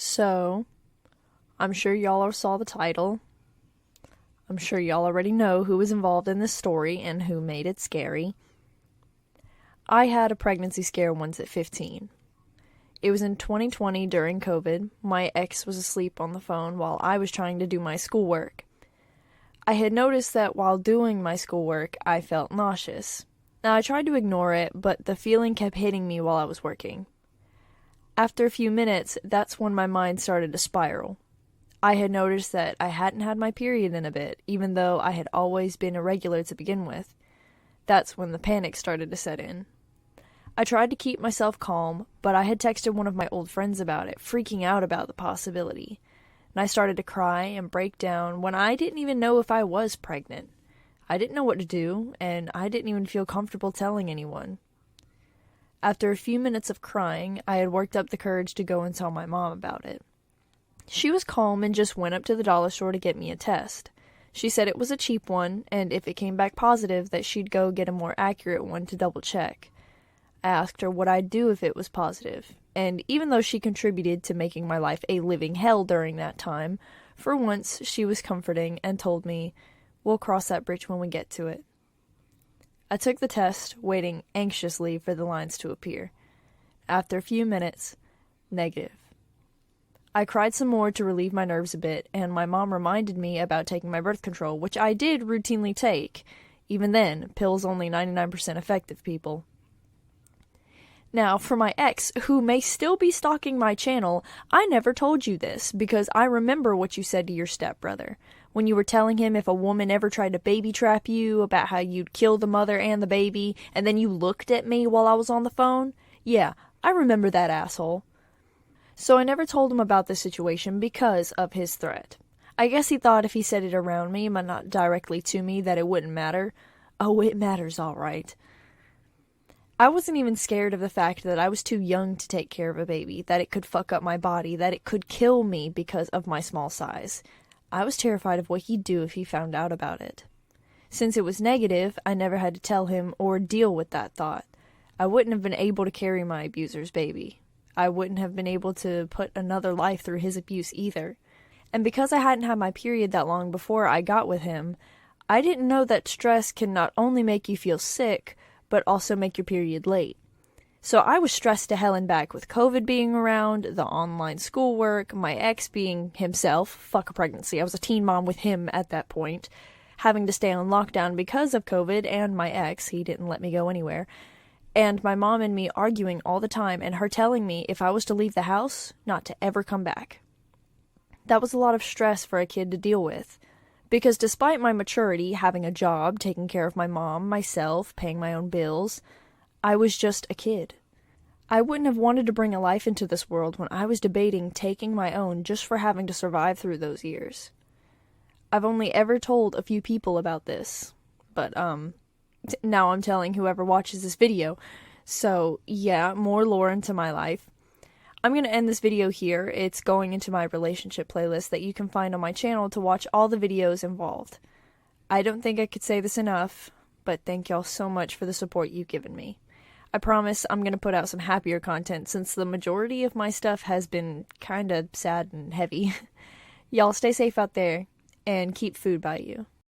So, I'm sure y'all all saw the title. I'm sure y'all already know who was involved in this story and who made it scary. I had a pregnancy scare once at 15. It was in 2020 during COVID. My ex was asleep on the phone while I was trying to do my schoolwork. I had noticed that while doing my schoolwork, I felt nauseous. Now, I tried to ignore it, but the feeling kept hitting me while I was working. After a few minutes, that's when my mind started to spiral. I had noticed that I hadn't had my period in a bit, even though I had always been irregular to begin with. That's when the panic started to set in. I tried to keep myself calm, but I had texted one of my old friends about it, freaking out about the possibility. And I started to cry and break down when I didn't even know if I was pregnant. I didn't know what to do, and I didn't even feel comfortable telling anyone. After a few minutes of crying, I had worked up the courage to go and tell my mom about it. She was calm and just went up to the dollar store to get me a test. She said it was a cheap one, and if it came back positive, that she'd go get a more accurate one to double check. I asked her what I'd do if it was positive, and even though she contributed to making my life a living hell during that time, for once she was comforting and told me, "We'll cross that bridge when we get to it." I took the test, waiting anxiously for the lines to appear. After a few minutes, negative. I cried some more to relieve my nerves a bit, and my mom reminded me about taking my birth control, which I did routinely take. Even then, pills only 99% effective, people. Now, for my ex, who may still be stalking my channel, I never told you this, because I remember what you said to your stepbrother. When you were telling him if a woman ever tried to baby trap you, about how you'd kill the mother and the baby, and then you looked at me while I was on the phone? Yeah, I remember that asshole. So I never told him about this situation because of his threat. I guess he thought if he said it around me, but not directly to me, that it wouldn't matter. Oh, it matters all right. I wasn't even scared of the fact that I was too young to take care of a baby, that it could fuck up my body, that it could kill me because of my small size. I was terrified of what he'd do if he found out about it. Since it was negative, I never had to tell him or deal with that thought. I wouldn't have been able to carry my abuser's baby. I wouldn't have been able to put another life through his abuse either. And because I hadn't had my period that long before I got with him, I didn't know that stress can not only make you feel sick, but also make your period late. So I was stressed to hell and back with COVID being around, the online schoolwork, my ex being himself, fuck a pregnancy, I was a teen mom with him at that point, having to stay on lockdown because of COVID, and my ex, he didn't let me go anywhere, and my mom and me arguing all the time, and her telling me if I was to leave the house, not to ever come back. That was a lot of stress for a kid to deal with. Because despite my maturity, having a job, taking care of my mom, myself, paying my own bills, I was just a kid. I wouldn't have wanted to bring a life into this world when I was debating taking my own just for having to survive through those years. I've only ever told a few people about this, but now I'm telling whoever watches this video. So yeah, more lore into my life. I'm going to end this video here. It's going into my relationship playlist that you can find on my channel to watch all the videos involved. I don't think I could say this enough, but thank y'all so much for the support you've given me. I promise I'm going to put out some happier content since the majority of my stuff has been kinda sad and heavy. Y'all stay safe out there and keep food by you.